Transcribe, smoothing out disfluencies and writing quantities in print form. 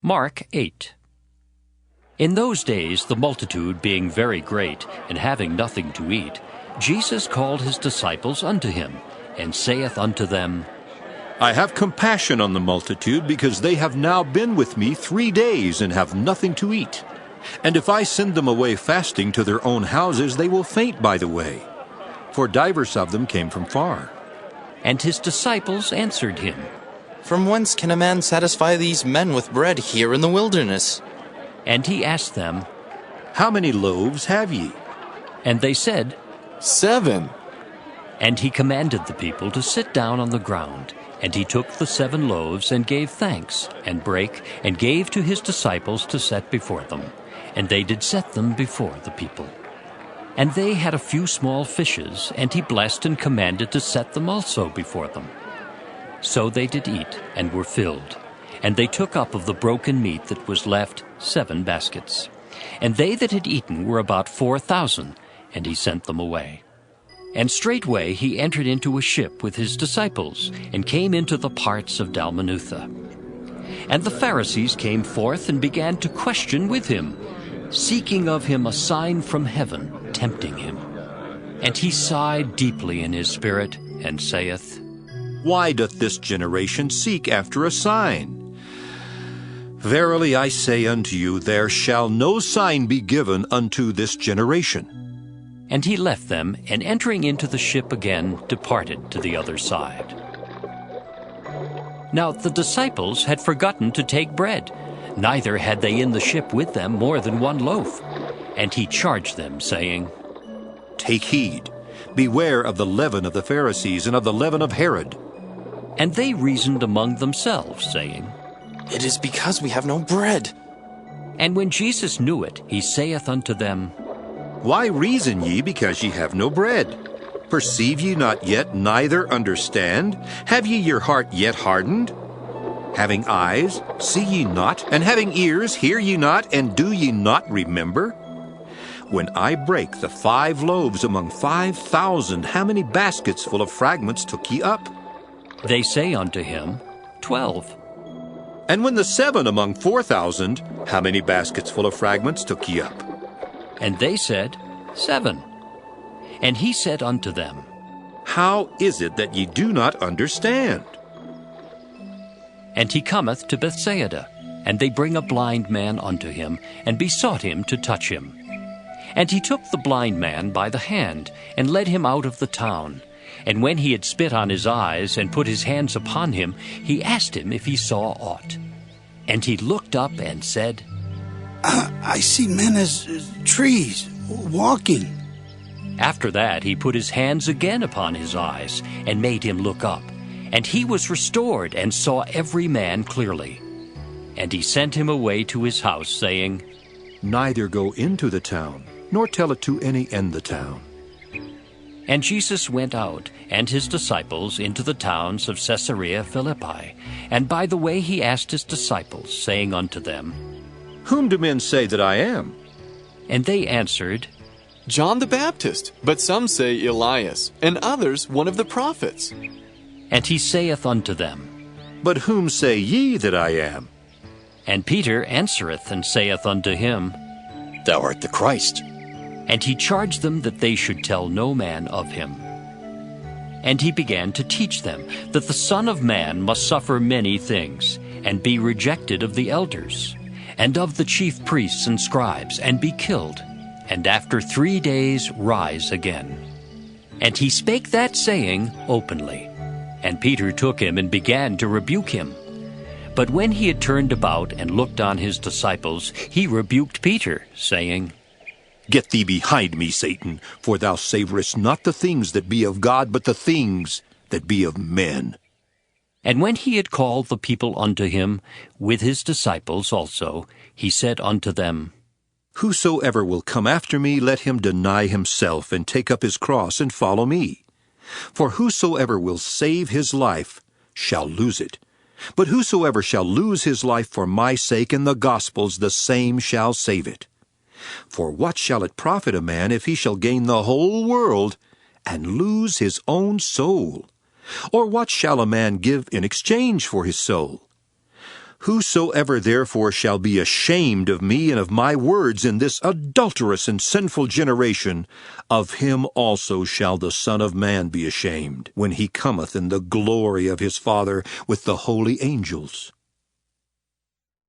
Mark 8. In those days, the multitude being very great, and having nothing to eat, Jesus called his disciples unto him, and saith unto them, I have compassion on the multitude, because they have now been with me 3 days, and have nothing to eat. And if I send them away fasting to their own houses, they will faint by the way. For divers of them came from far. And his disciples answered him, From whence can a man satisfy these men with bread here in the wilderness? And he asked them, How many loaves have ye? And they said, 7. And he commanded the people to sit down on the ground. And he took the 7 loaves, and gave thanks, and brake, and gave to his disciples to set before them. And they did set them before the people. And they had a few small fishes, and he blessed and commanded to set them also before them. So they did eat, and were filled. And they took up of the broken meat that was left 7 baskets. And they that had eaten were about 4,000, and he sent them away. And straightway he entered into a ship with his disciples, and came into the parts of Dalmanutha. And the Pharisees came forth, and began to question with him, seeking of him a sign from heaven, tempting him. And he sighed deeply in his spirit, and saith, Why doth this generation seek after a sign? Verily I say unto you, there shall no sign be given unto this generation. And he left them, and entering into the ship again, departed to the other side. Now the disciples had forgotten to take bread, neither had they in the ship with them more than 1 loaf. And he charged them, saying, Take heed, beware of the leaven of the Pharisees, and of the leaven of Herod. And they reasoned among themselves, saying, It is because we have no bread. And when Jesus knew it, he saith unto them, Why reason ye because ye have no bread? Perceive ye not yet, neither understand? Have ye your heart yet hardened? Having eyes, see ye not? And having ears, hear ye not? And do ye not remember? When I brake the 5 loaves among 5,000, how many baskets full of fragments took ye up? They say unto him, 12. And when the 7 among 4,000, how many baskets full of fragments took ye up? And they said, 7. And he said unto them, How is it that ye do not understand? And he cometh to Bethsaida, and they bring a blind man unto him, and besought him to touch him. And he took the blind man by the hand, and led him out of the town. And when he had spit on his eyes, and put his hands upon him, he asked him if he saw aught. And he looked up and said, I see men as trees, walking. After that he put his hands again upon his eyes, and made him look up. And he was restored, and saw every man clearly. And he sent him away to his house, saying, Neither go into the town, nor tell it to any in the town. And Jesus went out, and his disciples, into the towns of Caesarea Philippi. And by the way he asked his disciples, saying unto them, Whom do men say that I am? And they answered, John the Baptist, but some say Elias, and others one of the prophets. And he saith unto them, But whom say ye that I am? And Peter answereth and saith unto him, Thou art the Christ. And he charged them that they should tell no man of him. And he began to teach them that the Son of Man must suffer many things, and be rejected of the elders, and of the chief priests and scribes, and be killed, and after 3 days rise again. And he spake that saying openly. And Peter took him and began to rebuke him. But when he had turned about and looked on his disciples, he rebuked Peter, saying, Get thee behind me, Satan, for thou savorest not the things that be of God, but the things that be of men. And when he had called the people unto him, with his disciples also, he said unto them, Whosoever will come after me, let him deny himself, and take up his cross, and follow me. For whosoever will save his life shall lose it. But whosoever shall lose his life for my sake and the gospel's, the same shall save it. For what shall it profit a man if he shall gain the whole world and lose his own soul? Or what shall a man give in exchange for his soul? Whosoever therefore shall be ashamed of me and of my words in this adulterous and sinful generation, of him also shall the Son of Man be ashamed, when he cometh in the glory of his Father with the holy angels.